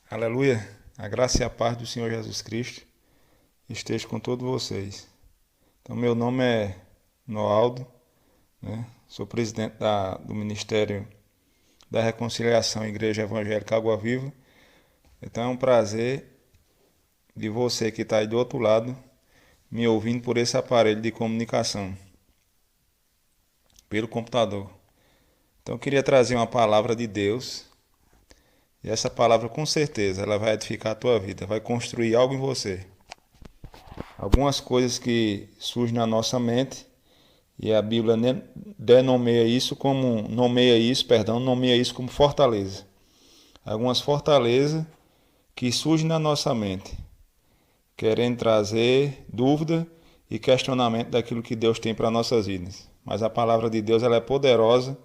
Aleluia! A graça e a paz do Senhor Jesus Cristo esteja com todos vocês. Então, meu nome é Noaldo, né? Sou presidente do Ministério da Reconciliação Igreja Evangélica Água Viva. Então, é um prazer de você que está aí do outro lado me ouvindo por esse aparelho de comunicação, pelo computador. Então, eu queria trazer uma palavra de Deus. E essa palavra, com certeza, ela vai edificar a tua vida, vai construir algo em você. Algumas coisas que surgem na nossa mente e a Bíblia nomeia isso como fortaleza. Algumas fortalezas que surgem na nossa mente, querendo trazer dúvida e questionamento daquilo que Deus tem para nossas vidas. Mas a palavra de Deus ela é poderosa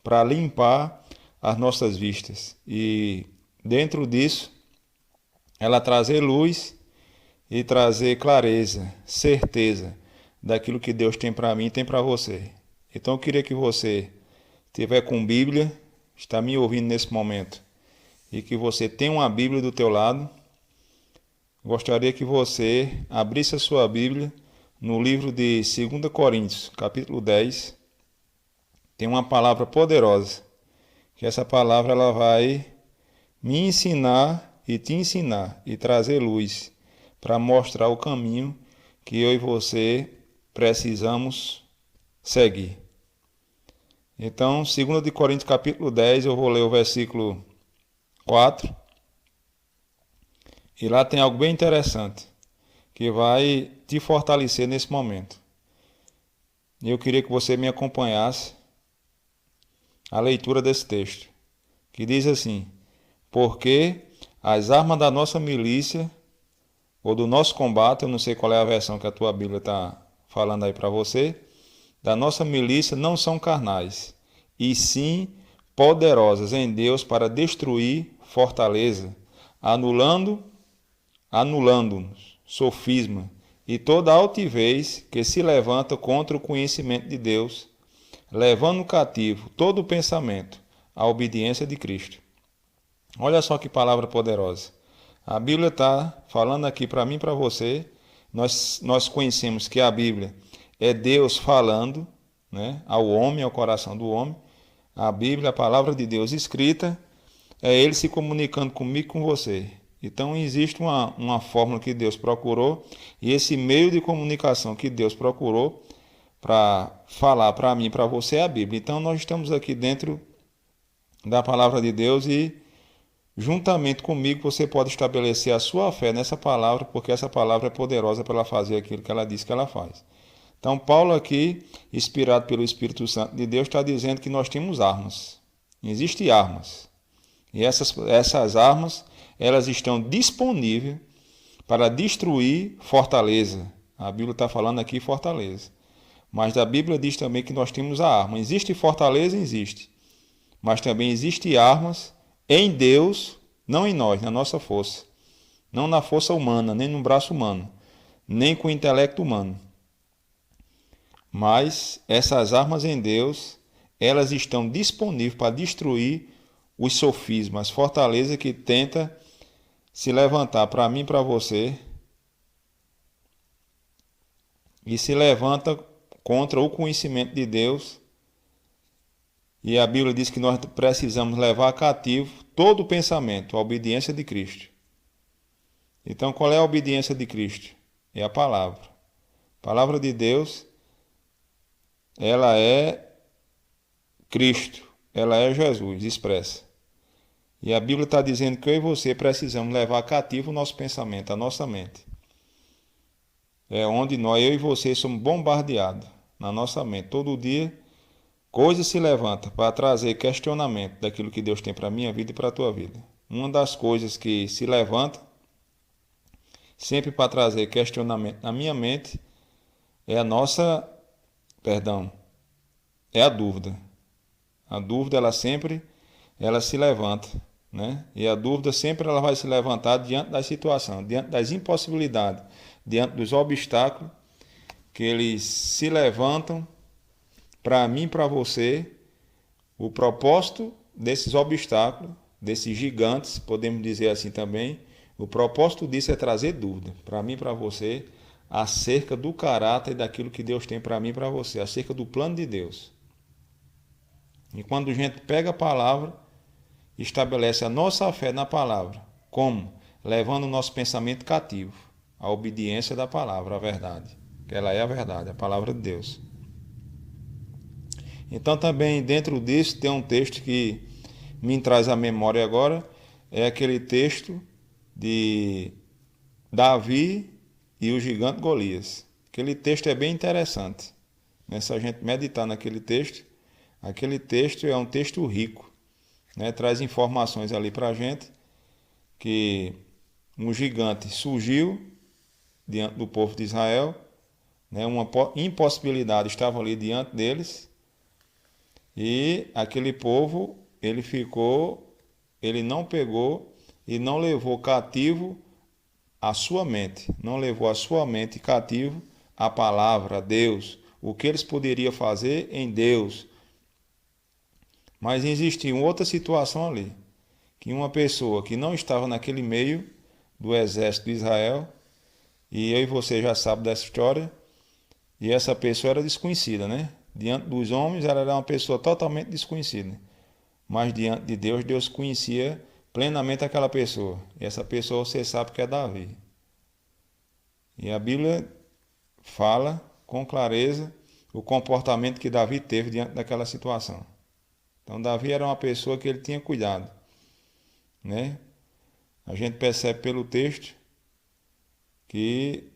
para limpar as nossas vistas e dentro disso ela trazer luz e trazer clareza, certeza daquilo que Deus tem para mim e tem para você. Então eu queria que você estiver com Bíblia, está me ouvindo nesse momento, e que você tenha uma Bíblia do teu lado. Gostaria que você abrisse a sua Bíblia no livro de 2 Coríntios, capítulo 10. Tem uma palavra poderosa, que essa palavra ela vai me ensinar e te ensinar e trazer luz para mostrar o caminho que eu e você precisamos seguir. Então, 2 Coríntios capítulo 10, eu vou ler o versículo 4. E lá tem algo bem interessante, que vai te fortalecer nesse momento. Eu queria que você me acompanhasse a leitura desse texto, que diz assim: porque as armas da nossa milícia, ou do nosso combate, eu não sei qual é a versão que a tua Bíblia está falando aí para você, da nossa milícia não são carnais, e sim poderosas em Deus para destruir fortaleza, anulando-nos sofisma e toda altivez que se levanta contra o conhecimento de Deus, levando cativo todo o pensamento à obediência de Cristo. Olha só que palavra poderosa. A Bíblia está falando aqui para mim e para você. Nós conhecemos que a Bíblia é Deus falando, né, ao homem, ao coração do homem. A Bíblia, a palavra de Deus escrita, é Ele se comunicando comigo e com você. Então existe uma fórmula que Deus procurou e esse meio de comunicação que Deus procurou para falar para mim e para você é a Bíblia. Então nós estamos aqui dentro da palavra de Deus e juntamente comigo você pode estabelecer a sua fé nessa palavra, porque essa palavra é poderosa para ela fazer aquilo que ela diz que ela faz. Então Paulo aqui, inspirado pelo Espírito Santo de Deus, está dizendo que nós temos armas. Existem armas. E essas armas, elas estão disponíveis para destruir fortaleza. A Bíblia está falando aqui fortaleza. Mas a Bíblia diz também que nós temos a arma. Existe fortaleza? Existe. Mas também existem armas em Deus, não em nós, na nossa força. Não na força humana, nem no braço humano, nem com o intelecto humano. Mas essas armas em Deus, elas estão disponíveis para destruir os sofismas, as fortalezas que tenta se levantar para mim e para você e se levanta contra o conhecimento de Deus. E a Bíblia diz que nós precisamos levar cativo todo o pensamento à obediência de Cristo. Então, qual é a obediência de Cristo? É a palavra. A palavra de Deus, ela é Cristo, ela é Jesus expressa. E a Bíblia está dizendo que eu e você precisamos levar cativo o nosso pensamento, a nossa mente. É onde eu e você, somos bombardeados na nossa mente. Todo dia, coisas se levantam para trazer questionamento daquilo que Deus tem para a minha vida e para a tua vida. Uma das coisas que se levanta, sempre para trazer questionamento na minha mente, é é a dúvida. A dúvida, ela se levanta, né? E a dúvida sempre ela vai se levantar diante da situação, diante das impossibilidades, diante dos obstáculos que eles se levantam para mim e para você. O propósito desses obstáculos, desses gigantes, podemos dizer assim também, o propósito disso é trazer dúvida para mim e para você acerca do caráter e daquilo que Deus tem para mim e para você, acerca do plano de Deus. E quando a gente pega a palavra, estabelece a nossa fé na palavra, como? Levando o nosso pensamento cativo à obediência da palavra, a verdade, que ela é a verdade, a palavra de Deus. Então também dentro disso tem um texto que me traz à memória agora, é aquele texto de Davi e o gigante Golias. Aquele texto é bem interessante, né? Se a gente meditar naquele texto, aquele texto é um texto rico, né? Traz informações ali para a gente que um gigante surgiu diante do povo de Israel, né? Uma impossibilidade estava ali diante deles, e aquele povo, ele não pegou e não levou cativo a sua mente, não levou a sua mente cativo a palavra, a Deus, o que eles poderiam fazer em Deus. Mas existia uma outra situação ali, que uma pessoa que não estava naquele meio do exército de Israel, e eu e você já sabe dessa história, e essa pessoa era desconhecida, né? Diante dos homens, ela era uma pessoa totalmente desconhecida. Mas diante de Deus, Deus conhecia plenamente aquela pessoa. E essa pessoa você sabe que é Davi. E a Bíblia fala com clareza o comportamento que Davi teve diante daquela situação. Então Davi era uma pessoa que ele tinha cuidado, né? A gente percebe pelo texto que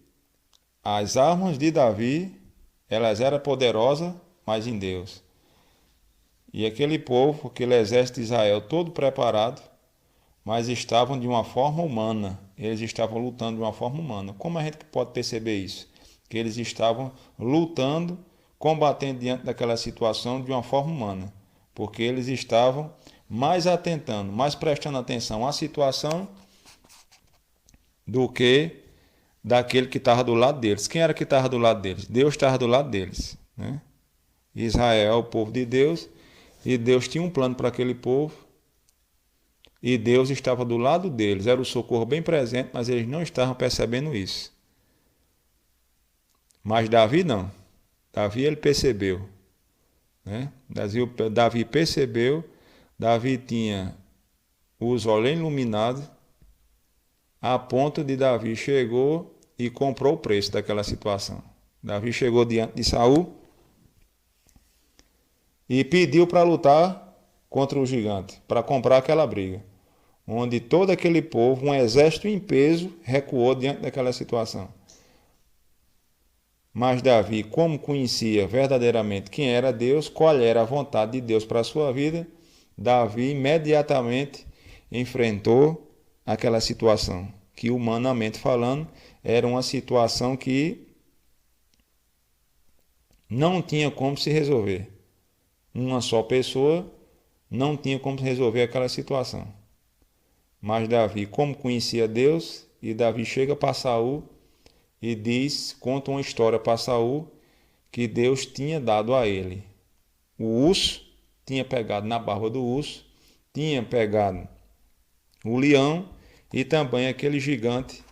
as armas de Davi, elas eram poderosas, mas em Deus. E aquele povo, aquele exército de Israel todo preparado, mas estavam de uma forma humana. Eles estavam lutando de uma forma humana. Como a gente pode perceber isso? Que eles estavam lutando, combatendo diante daquela situação de uma forma humana. Porque eles estavam mais atentando, mais prestando atenção à situação do que daquele que estava do lado deles. Quem era que estava do lado deles? Deus estava do lado deles, né? Israel é o povo de Deus, e Deus tinha um plano para aquele povo, e Deus estava do lado deles. Era o socorro bem presente, mas eles não estavam percebendo isso. Mas Davi não. Davi ele percebeu, né? Davi percebeu. Davi tinha os olhos iluminados, a ponto de Davi chegou e comprou o preço daquela situação. Davi chegou diante de Saul e pediu para lutar contra o gigante, para comprar aquela briga, onde todo aquele povo, um exército em peso, recuou diante daquela situação. Mas Davi, como conhecia verdadeiramente quem era Deus, qual era a vontade de Deus para a sua vida, Davi imediatamente enfrentou aquela situação, que humanamente falando, era uma situação que não tinha como se resolver. Uma só pessoa não tinha como resolver aquela situação. Mas Davi, como conhecia Deus, e Davi chega para Saul e conta uma história para Saul que Deus tinha dado a ele. O urso tinha pegado na barba do urso, tinha pegado o leão, e também aquele gigante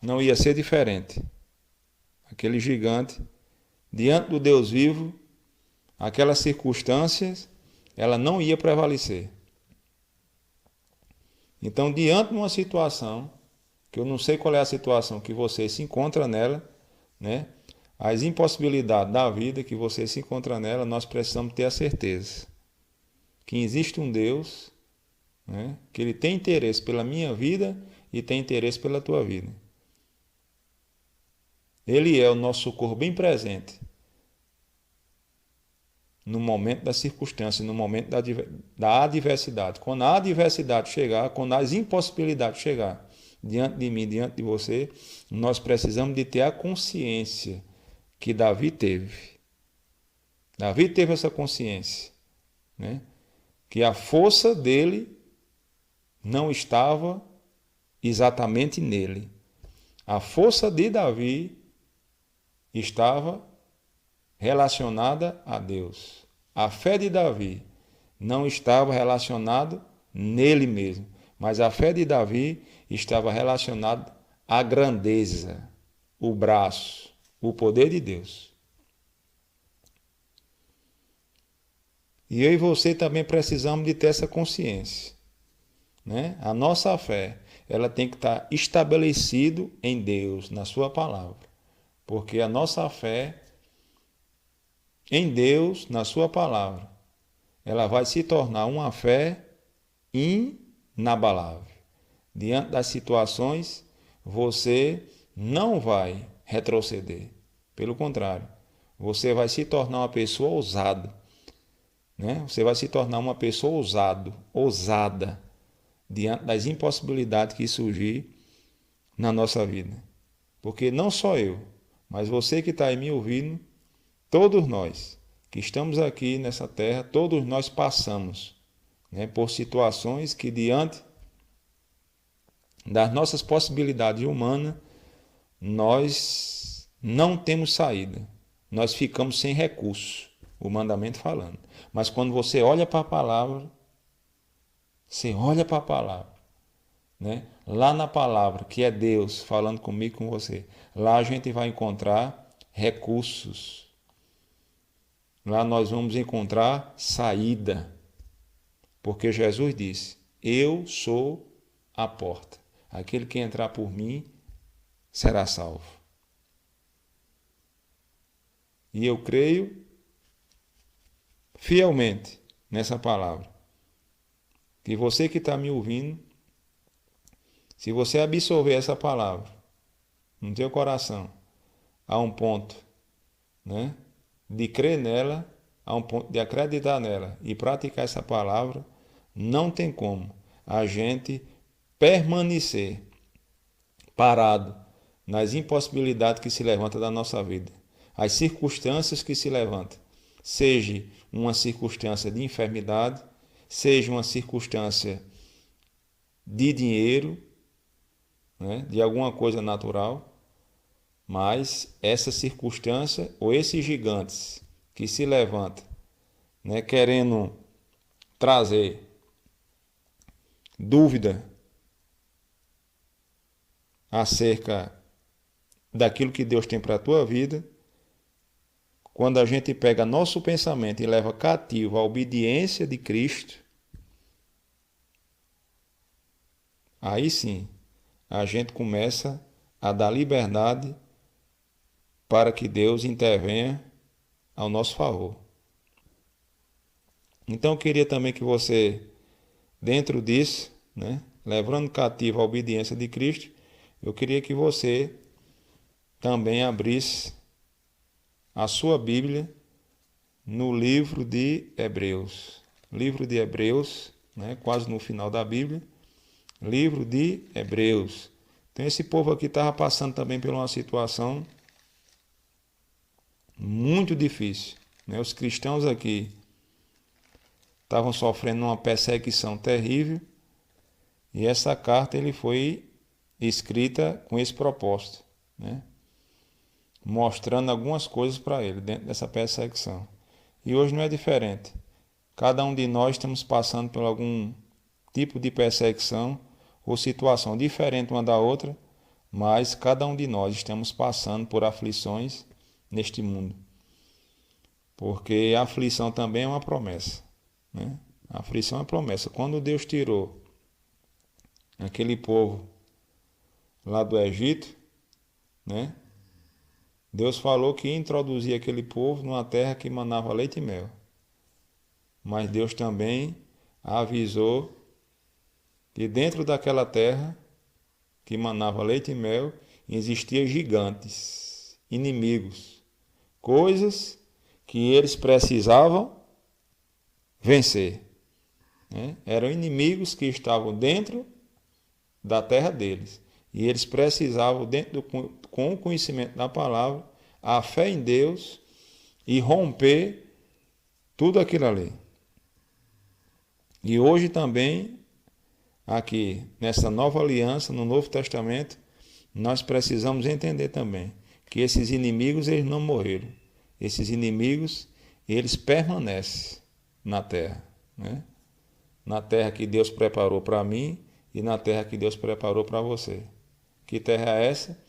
não ia ser diferente. Aquele gigante, diante do Deus vivo, aquelas circunstâncias, ela não ia prevalecer. Então, diante de uma situação, que eu não sei qual é a situação que você se encontra nela, né? As impossibilidades da vida que você se encontra nela, nós precisamos ter a certeza que existe um Deus, né? Que Ele tem interesse pela minha vida e tem interesse pela tua vida. Ele é o nosso socorro bem presente no momento da circunstância, no momento da adversidade. Quando a adversidade chegar, quando as impossibilidades chegar diante de mim, diante de você, nós precisamos de ter a consciência que Davi teve. Davi teve essa consciência, né? Que a força dele não estava exatamente nele. A força de Davi estava relacionada a Deus. A fé de Davi não estava relacionada nele mesmo. Mas a fé de Davi estava relacionada à grandeza, o braço, o poder de Deus. E eu e você também precisamos de ter essa consciência, né? A nossa fé, ela tem que estar estabelecida em Deus, na sua palavra. Porque a nossa fé em Deus, na sua palavra, ela vai se tornar uma fé inabalável. Diante das situações, você não vai retroceder. Pelo contrário, você vai se tornar uma pessoa ousada, né? Você vai se tornar uma pessoa ousada, diante das impossibilidades que surgir na nossa vida. Porque não só eu, mas você que está aí me ouvindo, todos nós que estamos aqui nessa terra, todos nós passamos, né, por situações que diante das nossas possibilidades humanas, nós não temos saída. Nós ficamos sem recurso, o mandamento falando. Mas quando você olha para a palavra, né? Lá na palavra, que é Deus falando comigo, com você, lá a gente vai encontrar recursos. Lá nós vamos encontrar saída. Porque Jesus disse: eu sou a porta. Aquele que entrar por mim será salvo. E eu creio fielmente nessa palavra. Que você que está me ouvindo, se você absorver essa palavra no teu coração, a um ponto, né, de crer nela, a um ponto de acreditar nela e praticar essa palavra, não tem como a gente permanecer parado nas impossibilidades que se levantam da nossa vida. As circunstâncias que se levantam, seja uma circunstância de enfermidade, seja uma circunstância de dinheiro, né, de alguma coisa natural, mas essa circunstância ou esses gigantes que se levantam, né, querendo trazer dúvida acerca daquilo que Deus tem para a tua vida, quando a gente pega nosso pensamento e leva cativo a obediência de Cristo, aí sim a gente começa a dar liberdade para que Deus intervenha ao nosso favor. Então eu queria também que você, dentro disso, né, levando cativo a obediência de Cristo, eu queria que você também abrisse a sua Bíblia no livro de Hebreus. Livro de Hebreus, né, quase no final da Bíblia. Livro de Hebreus. Então esse povo aqui estava passando também por uma situação muito difícil, né? Os cristãos aqui estavam sofrendo uma perseguição terrível e essa carta ele foi escrita com esse propósito, né? Mostrando algumas coisas para ele dentro dessa perseguição. E hoje não é diferente. Cada um de nós estamos passando por algum tipo de perseguição ou situação diferente uma da outra, mas cada um de nós estamos passando por aflições neste mundo. Porque a aflição também é uma promessa, né? A aflição é uma promessa. Quando Deus tirou aquele povo lá do Egito, né? Deus falou que ia introduzir aquele povo numa terra que manava leite e mel. Mas Deus também avisou que dentro daquela terra que manava leite e mel existiam gigantes, inimigos, coisas que eles precisavam vencer, né? Eram inimigos que estavam dentro da terra deles. E eles precisavam, com o conhecimento da palavra, a fé em Deus e romper tudo aquilo ali. E hoje também, aqui nessa nova aliança, no Novo Testamento, nós precisamos entender também que esses inimigos eles não morreram. Esses inimigos eles permanecem na terra, né? na terra que Deus preparou para mim e na terra que Deus preparou para você. Que terra é essa?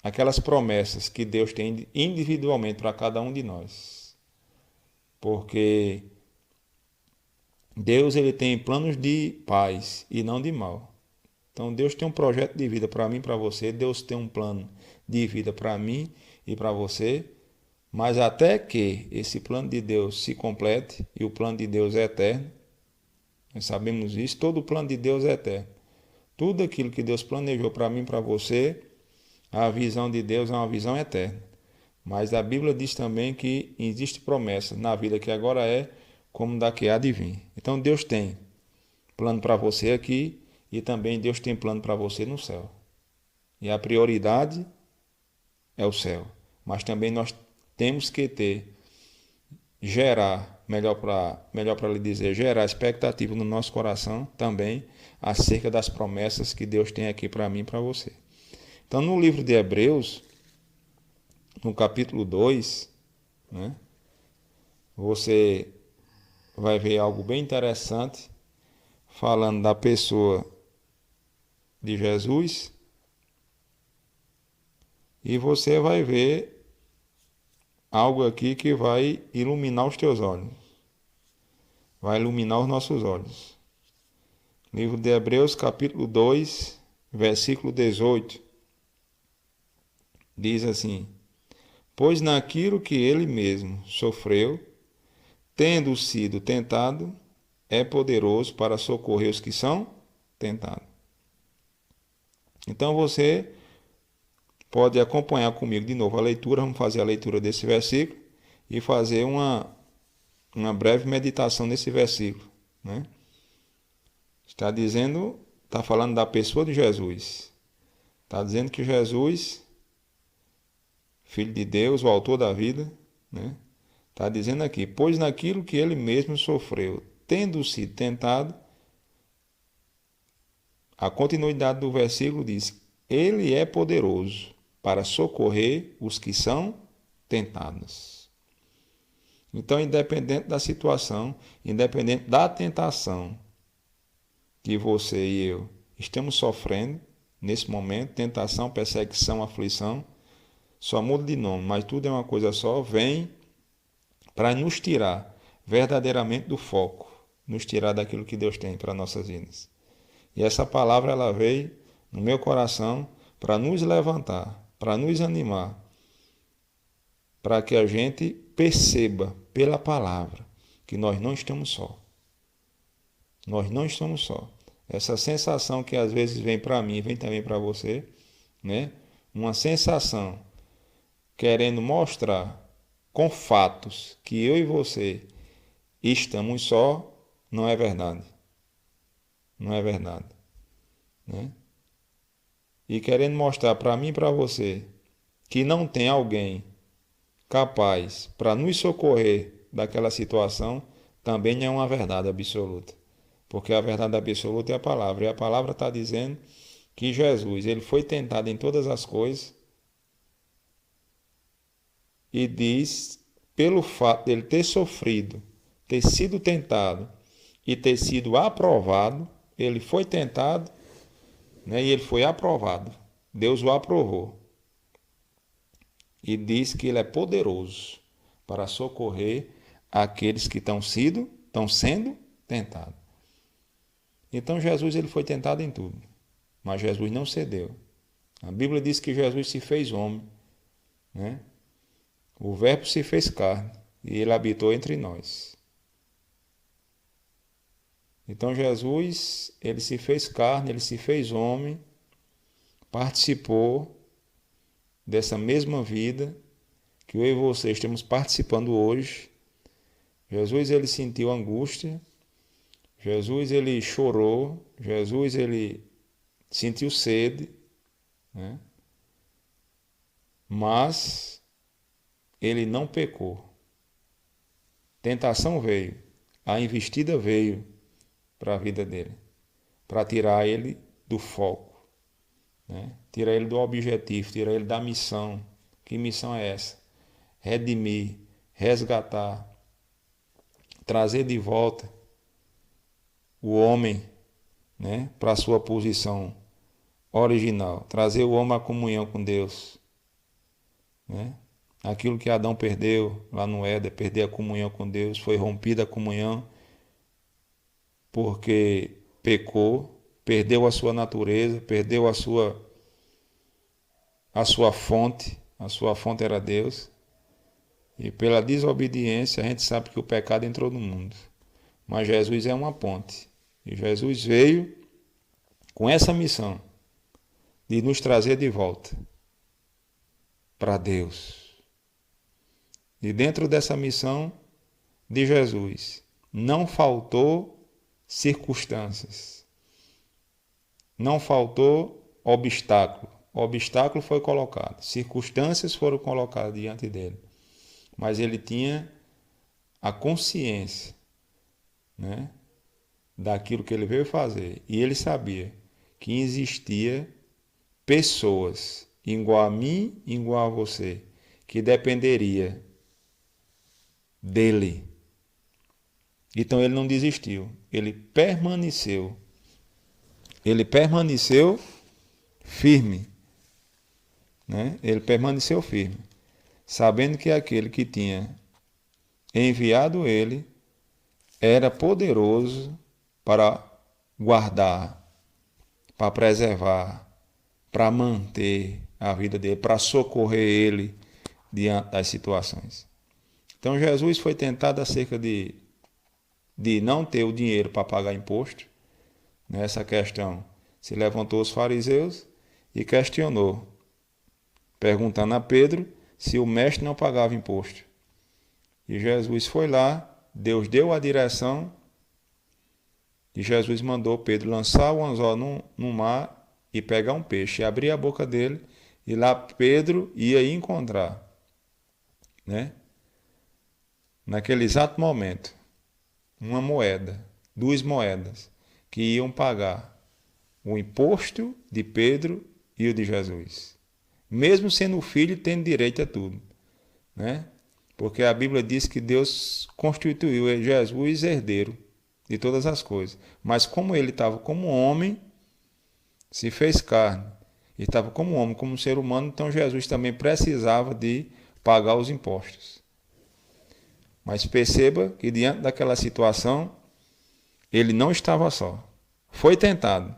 Aquelas promessas que Deus tem individualmente para cada um de nós. Porque Deus ele tem planos de paz e não de mal. Então Deus tem um projeto de vida para mim e para você. Deus tem um plano de vida para mim e para você. Mas até que esse plano de Deus se complete, e o plano de Deus é eterno, nós sabemos isso, todo o plano de Deus é eterno. Tudo aquilo que Deus planejou para mim e para você, a visão de Deus é uma visão eterna. Mas a Bíblia diz também que existe promessa na vida que agora é, como da que há de vir. Então Deus tem plano para você aqui e também Deus tem plano para você no céu. E a prioridade é o céu. Mas também nós temos que gerar, melhor para lhe dizer, gerar expectativa no nosso coração também acerca das promessas que Deus tem aqui para mim e para você. Então, no livro de Hebreus, no capítulo 2, né, você vai ver algo bem interessante falando da pessoa de Jesus e você vai ver algo aqui que vai iluminar os teus olhos. Vai iluminar os nossos olhos. Livro de Hebreus, capítulo 2, versículo 18. Diz assim: Pois naquilo que ele mesmo sofreu, tendo sido tentado, é poderoso para socorrer os que são tentados. Então você pode acompanhar comigo de novo a leitura. Vamos fazer a leitura desse versículo e fazer uma breve meditação nesse versículo, né? Está falando da pessoa de Jesus. Está dizendo que Jesus, Filho de Deus, o autor da vida, né? Está dizendo aqui, pois naquilo que ele mesmo sofreu, tendo sido tentado, a continuidade do versículo diz, ele é poderoso para socorrer os que são tentados. Então, independente da situação, independente da tentação que você e eu estamos sofrendo nesse momento, tentação, perseguição, aflição, só muda de nome, mas tudo é uma coisa só, vem para nos tirar verdadeiramente do foco, nos tirar daquilo que Deus tem para nossas vidas. E essa palavra ela veio no meu coração para nos levantar, para nos animar, para que a gente perceba pela palavra que nós não estamos só. Nós não estamos só. Essa sensação que às vezes vem para mim, vem também para você, né? Uma sensação querendo mostrar com fatos que eu e você estamos só, não é verdade. Não é verdade, né? E querendo mostrar para mim e para você que não tem alguém capaz para nos socorrer daquela situação, também é uma verdade absoluta. Porque a verdade absoluta é a palavra. E a palavra está dizendo que Jesus ele foi tentado em todas as coisas e diz, pelo fato dele ter sofrido, ter sido tentado e ter sido aprovado, ele foi tentado, né, e ele foi aprovado. Deus o aprovou. E diz que ele é poderoso para socorrer aqueles que estão sendo tentados. Então Jesus ele foi tentado em tudo, mas Jesus não cedeu. A Bíblia diz que Jesus se fez homem, né? O Verbo se fez carne e ele habitou entre nós. Então Jesus, ele se fez carne, ele se fez homem, participou dessa mesma vida que eu e você estamos participando hoje. Jesus, ele sentiu angústia, Jesus, ele chorou, Jesus, ele sentiu sede, né? Mas ele não pecou. Tentação veio, a investida veio para a vida dele, para tirar ele do foco, né? Tirar ele do objetivo, tirar ele da missão. Que missão é essa? Redimir, resgatar trazer de volta o homem, né, para a sua posição original, trazer o homem à comunhão com Deus, né? Aquilo que Adão perdeu lá no Éden, perder a comunhão com Deus, foi rompida a comunhão porque pecou, perdeu a sua natureza, perdeu a sua fonte, a sua fonte era Deus. E pela desobediência a gente sabe que o pecado entrou no mundo. Mas Jesus é uma ponte. E Jesus veio com essa missão de nos trazer de volta para Deus. E dentro dessa missão de Jesus, não faltou circunstâncias, não faltou obstáculo. O obstáculo foi colocado, circunstâncias foram colocadas diante dele, mas ele tinha a consciência, né, daquilo que ele veio fazer, e ele sabia que existia pessoas igual a mim, igual a você, que dependeria dele. Então ele não desistiu, ele permaneceu firme, né? Ele permaneceu firme, sabendo que aquele que tinha enviado ele era poderoso para guardar, para preservar, para manter a vida dele, para socorrer ele diante das situações. Então Jesus foi tentado acerca de não ter o dinheiro para pagar imposto. Nessa questão se levantou os fariseus e questionou, perguntando a Pedro se o mestre não pagava imposto. E Jesus foi lá, Deus deu a direção e Jesus mandou Pedro lançar o anzol no mar e pegar um peixe, e abrir a boca dele, e lá Pedro ia encontrar, né, naquele exato momento, uma moeda, 2 moedas, que iam pagar o imposto de Pedro e o de Jesus. Mesmo sendo filho, tendo direito a tudo, né? Porque a Bíblia diz que Deus constituiu Jesus herdeiro de todas as coisas. Mas como ele estava como homem, se fez carne, e estava como homem, como ser humano, então Jesus também precisava de pagar os impostos. Mas perceba que diante daquela situação, ele não estava só. Foi tentado,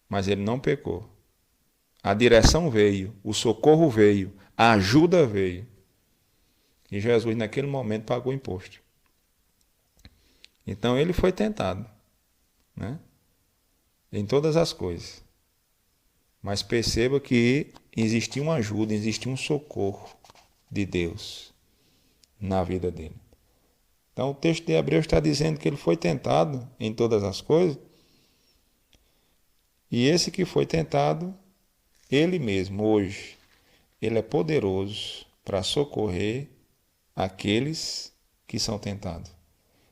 mas ele não pecou. A direção veio, o socorro veio, a ajuda veio. E Jesus naquele momento pagou o imposto. Então ele foi tentado, né, em todas as coisas. Mas perceba que existia uma ajuda, existia um socorro de Deus na vida dele. Então o texto de Hebreus está dizendo que ele foi tentado em todas as coisas. E esse que foi tentado, ele mesmo, hoje, ele é poderoso para socorrer aqueles que são tentados.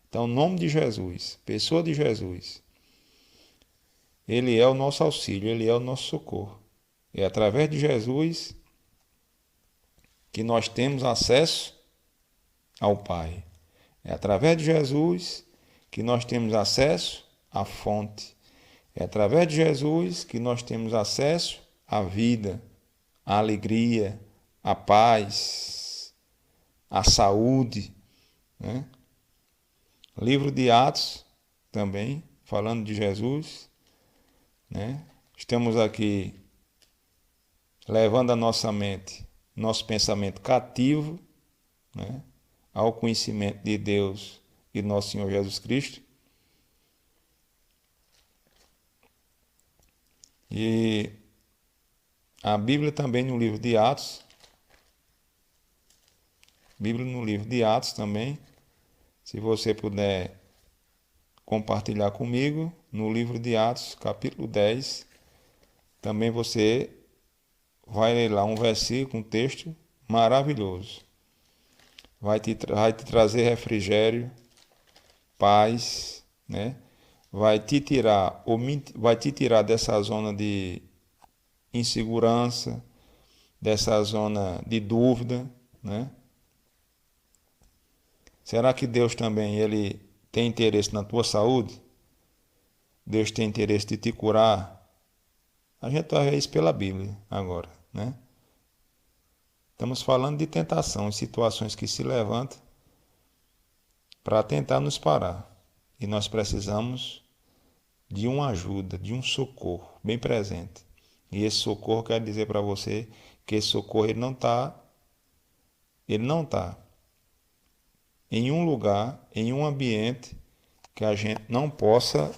Então, o nome de Jesus, pessoa de Jesus, ele é o nosso auxílio, ele é o nosso socorro. É através de Jesus que nós temos acesso ao Pai. É através de Jesus que nós temos acesso à fonte. É através de Jesus que nós temos acesso à vida, à alegria, à paz, à saúde, né? Livro de Atos, também, falando de Jesus, né? Estamos aqui levando a nossa mente, nosso pensamento cativo, né, ao conhecimento de Deus e do nosso Senhor Jesus Cristo. E a Bíblia também no livro de Atos, também, se você puder compartilhar comigo, no livro de Atos, capítulo 10, também você vai ler lá um versículo, um texto maravilhoso. Vai te trazer refrigério, paz, né? Vai te tirar dessa zona de insegurança, dessa zona de dúvida, né? Será que Deus também ele tem interesse na tua saúde, Deus tem interesse de te curar. A gente vai ver isso pela Bíblia agora, né? Estamos falando de tentação, situações que se levantam para tentar nos parar. E nós precisamos de uma ajuda, de um socorro bem presente. E esse socorro, quero dizer para você que esse socorro ele não está em um lugar, em um ambiente que a gente não possa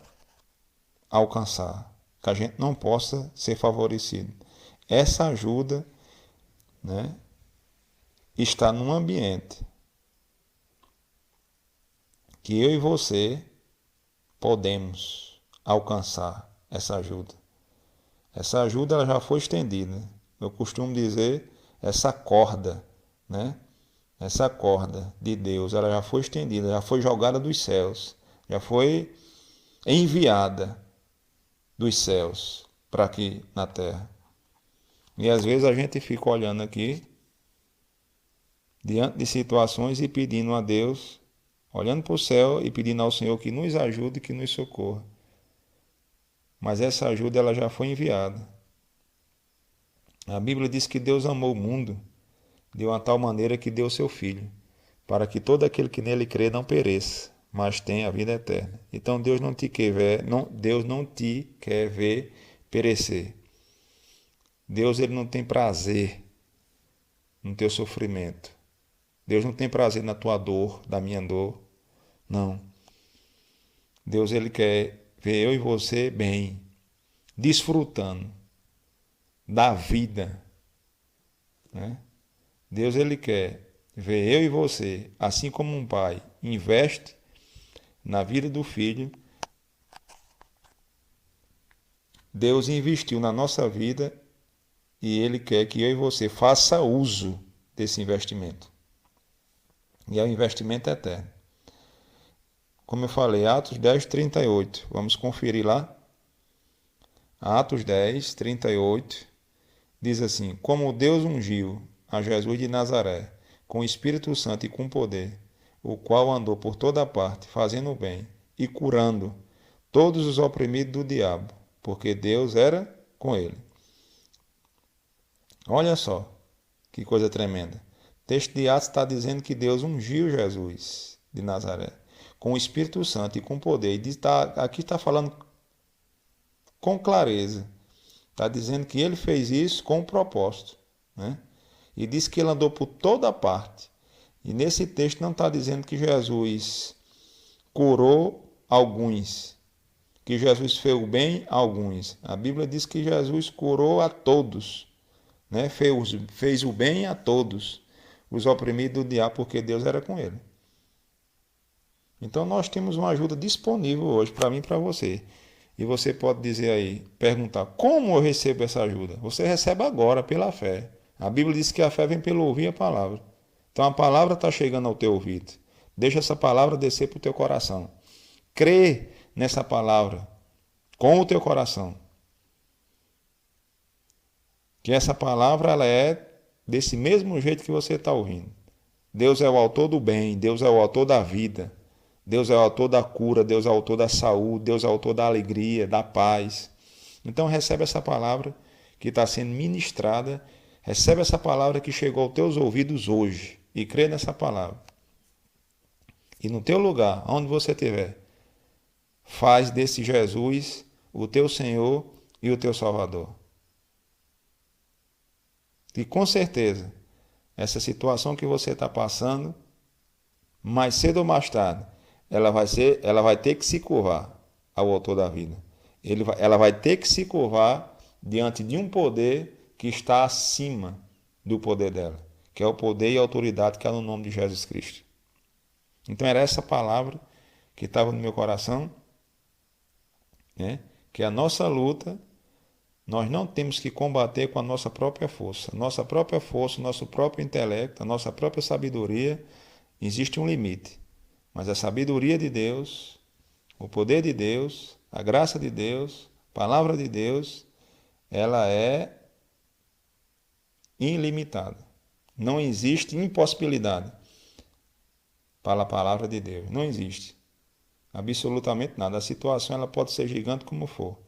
alcançar, que a gente não possa ser favorecido. Essa ajuda, né, está num ambiente que eu e você podemos alcançar essa ajuda. Essa ajuda ela já foi estendida. Eu costumo dizer essa corda, né? Essa corda de Deus, ela já foi estendida, já foi jogada dos céus, já foi enviada dos céus para aqui na terra. E às vezes a gente fica olhando aqui, diante de situações e pedindo a Deus, olhando para o céu e pedindo ao Senhor que nos ajude e que nos socorra. Mas essa ajuda ela já foi enviada. A Bíblia diz que Deus amou o mundo de uma tal maneira que deu seu Filho, para que todo aquele que nele crê não pereça, mas tenha a vida eterna. Então Deus não te quer ver, Deus não te quer ver perecer. Deus ele não tem prazer no teu sofrimento. Deus não tem prazer na tua dor, da minha dor. Não. Deus ele quer ver eu e você bem, desfrutando da vida, né? Deus ele quer ver eu e você, assim como um pai investe na vida do filho, Deus investiu na nossa vida e ele quer que eu e você faça uso desse investimento. E é um investimento eterno. Como eu falei, Atos 10, 38. Vamos conferir lá. Atos 10, 38. Diz assim: como Deus ungiu a Jesus de Nazaré com o Espírito Santo e com poder, o qual andou por toda parte, fazendo o bem e curando todos os oprimidos do diabo, porque Deus era com ele. Olha só que coisa tremenda. O texto de Atos está dizendo que Deus ungiu Jesus de Nazaré com o Espírito Santo e com poder. E aqui está falando com clareza. Está dizendo que ele fez isso com um propósito, né? E diz que ele andou por toda parte. E nesse texto não está dizendo que Jesus curou alguns, que Jesus fez o bem a alguns. A Bíblia diz que Jesus curou a todos, né? Fez o bem a todos, os oprimidos do diabo, porque Deus era com ele. Então nós temos uma ajuda disponível hoje para mim e para você. E você pode dizer aí, perguntar, como eu recebo essa ajuda? Você recebe agora, pela fé. A Bíblia diz que a fé vem pelo ouvir a palavra. Então a palavra está chegando ao teu ouvido. Deixa essa palavra descer para o teu coração. Crê nessa palavra com o teu coração. Que essa palavra ela é desse mesmo jeito que você está ouvindo. Deus é o autor do bem, Deus é o autor da vida. Deus é o autor da cura, Deus é o autor da saúde, Deus é o autor da alegria, da paz. Então recebe essa palavra que está sendo ministrada, recebe essa palavra que chegou aos teus ouvidos hoje e crê nessa palavra. E no teu lugar, onde você estiver, faz desse Jesus o teu Senhor e o teu Salvador. E com certeza, essa situação que você está passando, mais cedo ou mais tarde, ela vai ter que se curvar ao autor da vida. Ela vai ter que se curvar diante de um poder que está acima do poder dela, que é o poder e a autoridade que é no nome de Jesus Cristo. Então era essa palavra que estava no meu coração, né? Que a nossa luta, nós não temos que combater com a nossa própria força. Nossa própria força, nosso próprio intelecto, a nossa própria sabedoria, existe um limite. Mas a sabedoria de Deus, o poder de Deus, a graça de Deus, a palavra de Deus, ela é ilimitada. Não existe impossibilidade para a palavra de Deus. Não existe. Absolutamente nada. A situação ela pode ser gigante como for.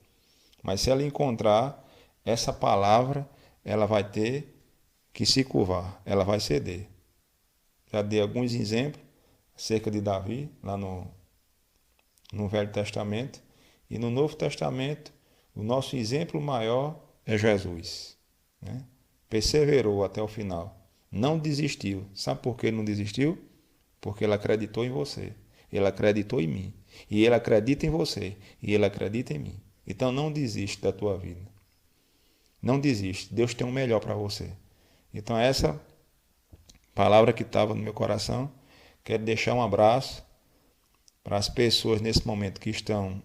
Mas se ela encontrar essa palavra, ela vai ter que se curvar, ela vai ceder. Já dei alguns exemplos acerca de Davi, lá no Velho Testamento. E no Novo Testamento, o nosso exemplo maior é Jesus. Né? Perseverou até o final. Não desistiu. Sabe por que ele não desistiu? Porque ele acreditou em você. Ele acreditou em mim. E ele acredita em você. E ele acredita em mim. Então não desiste da tua vida. Não desiste. Deus tem o melhor para você. Então essa palavra que estava no meu coração, quero deixar um abraço para as pessoas nesse momento que estão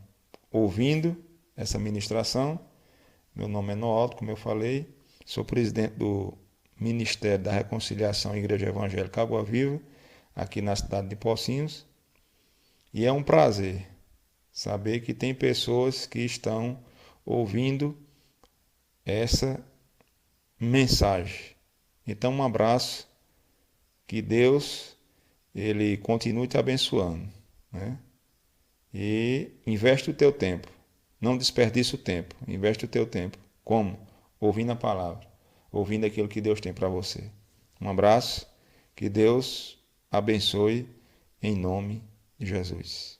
ouvindo essa ministração. Meu nome é Noaldo, como eu falei, sou presidente do Ministério da Reconciliação Igreja Evangélica Água Viva, aqui na cidade de Pocinhos. E é um prazer saber que tem pessoas que estão ouvindo essa mensagem. Então, um abraço, que Deus ele continue te abençoando, né? E investe o teu tempo, não desperdice o tempo, investe o teu tempo. Como? Ouvindo a palavra, ouvindo aquilo que Deus tem para você. Um abraço, que Deus abençoe em nome de Jesus.